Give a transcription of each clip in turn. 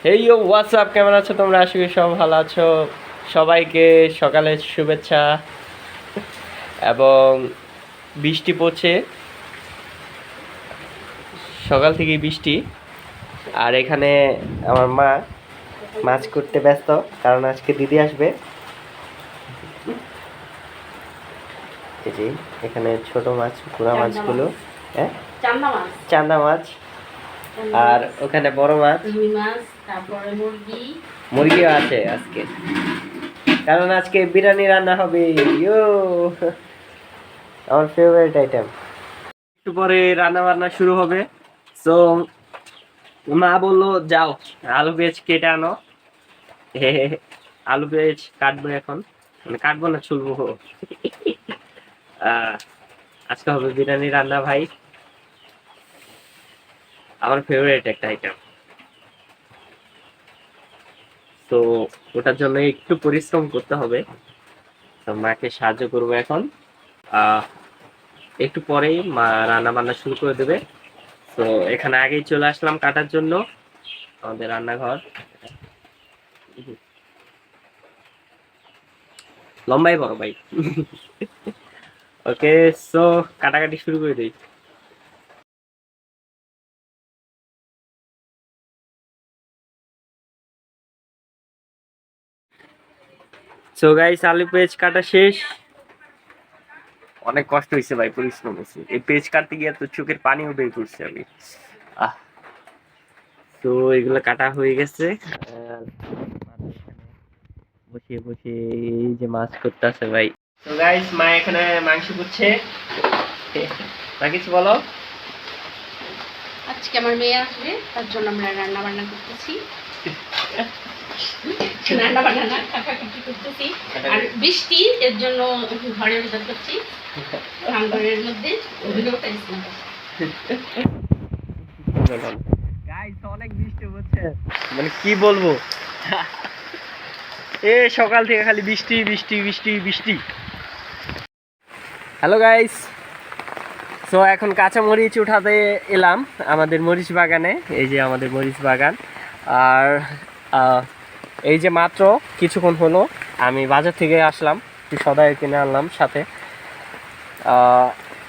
Hey you WhatsApp, কেমন আছো তোমরা? আশা করি সব ভালো আছো। সবাইকে সকালের শুভেচ্ছা। এবং বৃষ্টি পড়ছে, সকাল থেকেই বৃষ্টি। আর এখানে আমার মা মাছ করতে ব্যস্ত, কারণ আজকে দিদি আসবে। এই যে এখানে ছোট মাছ, গুড়া মাছগুলো, হ্যাঁ চান্দা মাছ। আর ওখানে বড় মাছ, তারপরে মুরগিও আছে আজকে, কারণ আজকে বিরিয়ানি রান্না হবে। ইয়ো, আমার ফেভারিট আইটেম। একটু পরে রান্না বান্না শুরু হবে। সো মা বললো যাও আলু পেঁয়াজ কেটে আনো। আলু পেঁয়াজ কাটবো এখন, মানে কাটবো না, ছুলবো। আজকে হবে বিরিয়ানি রান্না ভাই, আমার ফেভারিট একটা আইটেম। তো ওটার জন্য একটু পরিশ্রম করতে হবে। তো মাকে সাহায্য করবো এখন। একটু পরেই মা রান্না বান্না শুরু করে দেবে। তো এখানে আগেই চলে আসলাম কাটার জন্য, আমাদের রান্নাঘর লম্বাই বড় ভাই। ওকে, সো কাটাকাটি শুরু করে দিই। সো গাইস, আলু পেঁয়াজ কাটা শেষ। অনেক কষ্ট হয়েছে ভাই, পরিশ্রম হয়েছে। এই পেঁয়াজ কাটতে গিয়ে তো চোখের পানিও বের করছে আমি। আহ তো এগুলো কাটা হয়ে গেছে। বসে বসে এই যে মাছ করতেছে ভাই। তো গাইস, মা এখানে মাংস করছে। না কিছু বলো। আজকে আমার মেয়ে আসবে, তার জন্য আমরা রান্না বান্না করতেছি। রান্না বান্না না, কাটাকুটি করতেছি। আর বৃষ্টি, এর জন্য ঘরের ভিতর করছি, ঘরের মধ্যে ভিডিওটা গাইস অনেক বৃষ্টি হচ্ছে, মানে কি বলবো। এ সকাল থেকে খালি বৃষ্টি বৃষ্টি বৃষ্টি বৃষ্টি। হ্যালো গাইস, সো এখন কাঁচা মরিচ উঠাতে এলাম আমাদের মরিচ বাগানে। এই যে আমাদের মরিচ বাগান। আর এই যে মাত্র কিছুক্ষণ হলো আমি বাজার থেকে আসলাম, একটু সদাই কিনে আনলাম সাথে।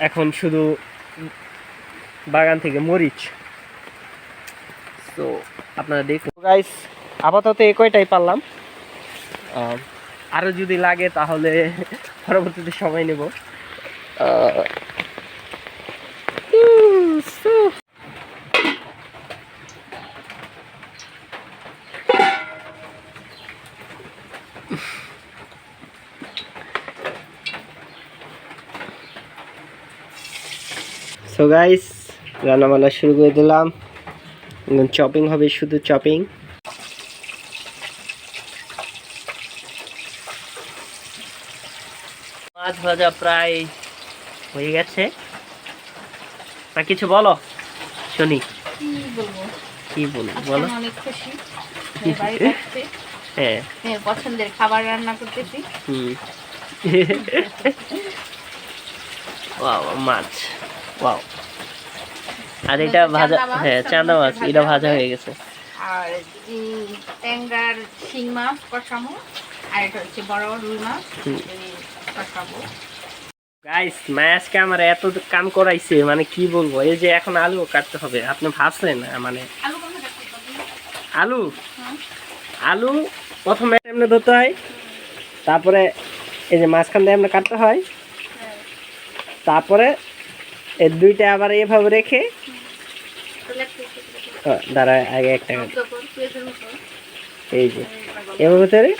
এখন শুধু বাগান থেকে মরিচ। তো আপনারা দেখুন গাইস, আপাতত এই কয়টাই পারলাম। আরও যদি লাগে তাহলে পরবর্তীতে সময় নেব। সো গাইস, রান্না বান্না শুরু করে দিলাম। চপিং হবে, শুধু চপিং। মাছ ভাজা প্রায় হয়ে গেছে। না কিছু বলো শুনি। কি বলবো বলো। অনেক খুশি, হ্যাঁ, পছন্দের খাবার রান্না করতেছি। ওয়াও, মাছ, ওয়াও। আর এটা ভাজা, হ্যাঁ চাঁদা মাছ, এটা ভাজা হয়ে গেছে। আর ট্যাংরার শিং মাছ কষামো, আর এটা হচ্ছে বড় রুই মাছ কষাবো। গাইস, মা আজকে আমার এত কাম করাইছে, মানে কি বলবো। এই যে এখন আলু কাটতে হবে, আপনি ভাবছেন মানে আলু আলু প্রথমে এমনি ধরতে হয়, তারপরে এই যে মাঝখান দিয়ে এমনি কাটতে হয়, তারপরে এই দুইটা আবার এভাবে রেখে দাঁড়ায় আগে একটা এই যে এভাবে ধরে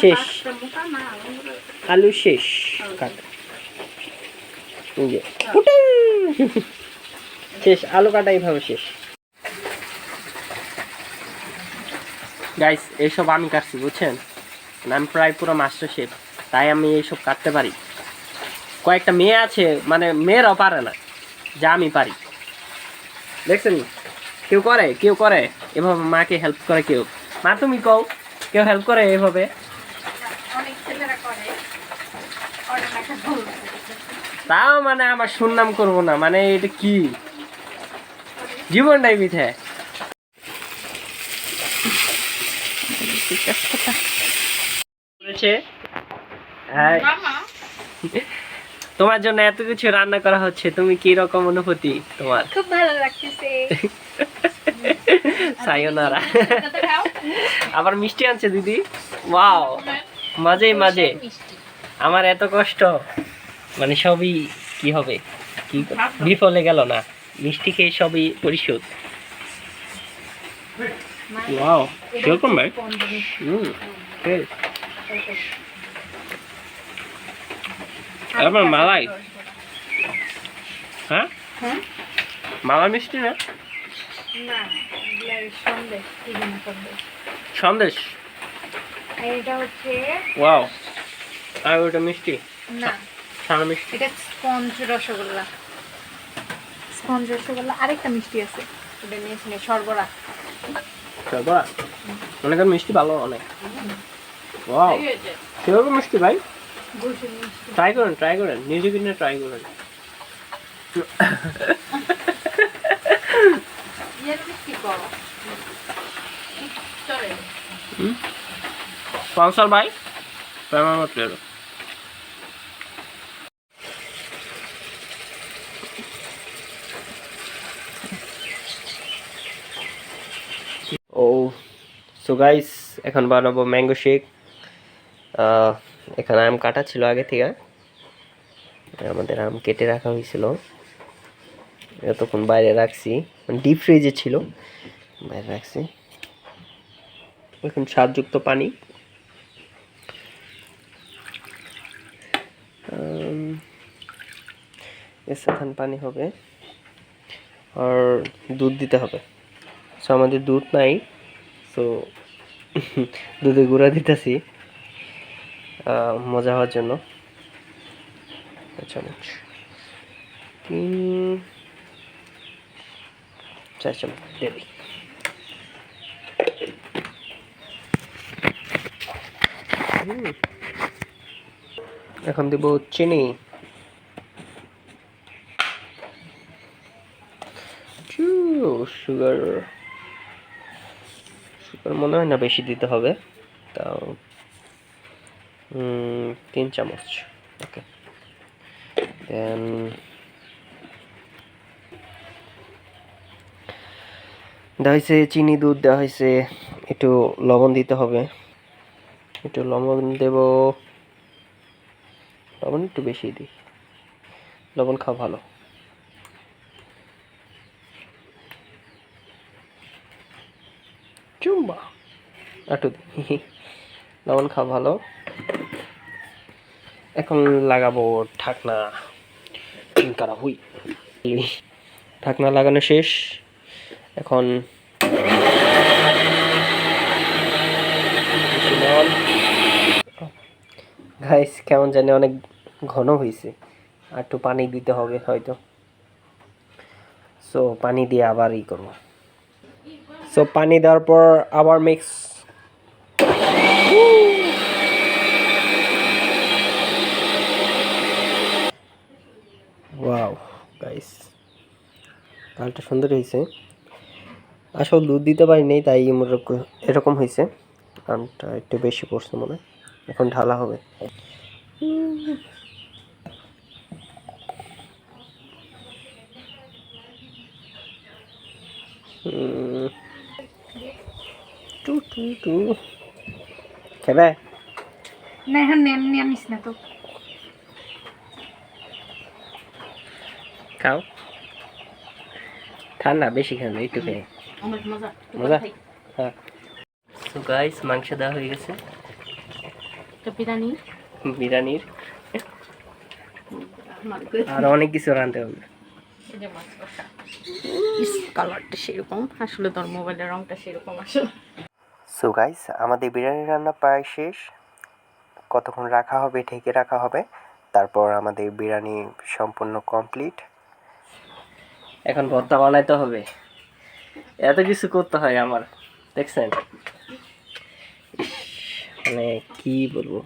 শেষ, আলু শেষ কাটা। শেষ আলু কাটা, এইভাবে শেষ। গাইস, এইসব আমি কাটছি বুঝছেন, আমি প্রায় পুরো মাস্টার শেফ, তাই আমি এইসব কাটতে পারি। কয়েকটা মেয়ে আছে, মানে মেয়েরাও পারে না, যা আমি পারি। দেখছেন, কেউ করে, কেউ করে এভাবে মাকে হেল্প করে। কেউ, মা তুমি কও, কেউ হেল্প করে এভাবে? তাও মানে আমার সুনাম করবো না, মানে এটা কি জীবনটাই মিথ্যে। হ্যাঁ, মামা তোমার জন্য এত কিছু রান্না করা হচ্ছে, তুমি কি রকম অনুভূতি তোমার? খুব ভালো লাগতেছে। সায়োনারা। তো খাও। আবার মিষ্টি আনছে দিদি, ওয়াও, মাঝে মাঝে। মিষ্টি। আমার এত কষ্ট, মানে সবই কি হবে, কি বিফলে গেল না, মিষ্টি খেয়ে সবই পরিশোধ। ওয়াও, কিরকম ভাই? ঠিক। আবার মালাই, হ্যাঁ হ্যাঁ মালাই মিষ্টি না, না সন্দেশ সন্দেশ। এটা হচ্ছে ওয়াও, আর ওটা মিষ্টি, না ছানা মিষ্টি। এটা স্পঞ্জ রসগোল্লা। স্পঞ্জ রসগোল্লা আরেকটা মিষ্টি আছে, ওটা নিয়েছি সরবরাহ। তারপর অনেক মিষ্টি ভালো, অনেক। ওয়াও, কিরকম মিষ্টি ভাই? ট্রাই করেন নিজে কিনে ট্রাই করেন। স্পন্সর ভাই প্রেমার প্লেয়ার। ও সো গাইস, এখন বানাবো ম্যাঙ্গো শেক। এখানে আম কাটা ছিল আগে থেকে, আমাদের আম কেটে রাখা হয়েছিল, এতক্ষণ বাইরে রাখছি, ডিপ ফ্রিজে ছিল, বাইরে রাখছি। এখন স্বাদযুক্ত পানি, এখান পানি হবে, আর দুধ দিতে হবে। সো আমাদের দুধ নাই, সো দুধে গুঁড়া দিতেছি মজা হওয়ার জন্য। চামচ 3-4 চামচ দিয়ে দিই। এখন দিব চিনি, সুগার মনে হয় না বেশি দিতে হবে, তাও 3 চামচ। ওকে, দেন দেওয়া হয়েছে চিনি, দুধ দেওয়া হয়েছে, একটু লবণ দিতে হবে, একটু লবণ দেব, লবণ একটু বেশি দিই, লবণ খাওয়া ভালো। চুম্বা একটু দিই, লবণ খাওয়া ভালো। এখন লাগাবো ঢাকনা, করা হুই, ঢাকনা লাগানো শেষ। এখন গাইস কেমন জানি অনেক ঘন হয়েছে, আর একটু পানি দিতে হবে হয়তো। সো পানি দিয়ে আবার ই করবো। সো পানি দেওয়ার পর আবার মিক্স। ওয়াও গাইস, কালটা সুন্দর হয়েছে। আসলে দুধ দিতে পারি নাই, তাই এরকম হয়েছে, আমটা একটু বেশি পড়ছে মনে হয়। এখন ঢালা হবে। খেবে না এখন নিয়ে নিস না তো। খাও, ঠান্ডা বেশি খান না, একটু খেয়ে। অনেক মজা মজা, হ্যাঁ। তো গাইস মাংস দেওয়া হয়ে গেছে, বিরিয়ানির, আর অনেক কিছু রাঁধতে হবে। কালারটা সেরকম, আসলে তোর মোবাইলের রংটা সেরকম আসলে। সো গাইস আমাদের বিরিয়ানি রান্না প্রায় শেষ, কতক্ষণ রাখা হবে, ঢেকে রাখা হবে, তারপর আমাদের বিরিয়ানি সম্পূর্ণ কমপ্লিট। এখন ভর্তা বানাইতে হবে, এত কিছু করতে হয় আমার, দেখছেন, মানে কি বলবো।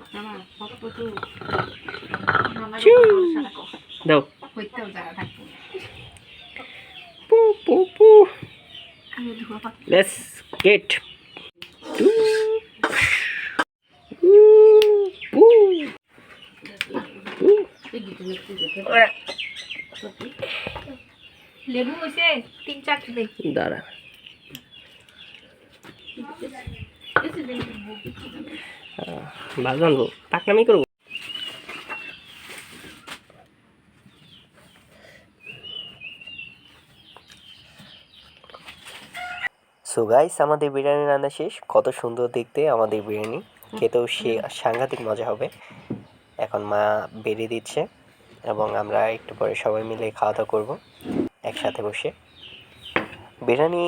দাও, পু পু পু। লেটস গেট লেবু হয়েছে 3-4টি। দাঁড়া ভালো আনবো পাকনামি করবো। সো গাইস আমাদের বিরিয়ানি রান্না শেষ। কত সুন্দর দেখতে আমাদের বিরিয়ানি, খেতেও সে সাংঘাতিক মজা হবে। এখন মা বেড়ে দিচ্ছে এবং আমরা একটু পরে সবাই মিলে খাওয়া দাওয়া করবো একসাথে বসে। বিরিয়ানি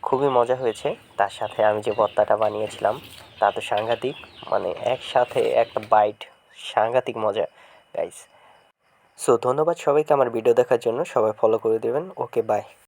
খুবই মজা হয়েছে, তার সাথে আমি যে ভর্তাটা বানিয়েছিলাম তা তো সাংঘাতিক, মানে একসাথে একটা বাইট সাংঘাতিক মজা গাইস। সো ধন্যবাদ সবাইকে আমার ভিডিও দেখার জন্য, সবাই ফলো করে দেবেন। Okay bye.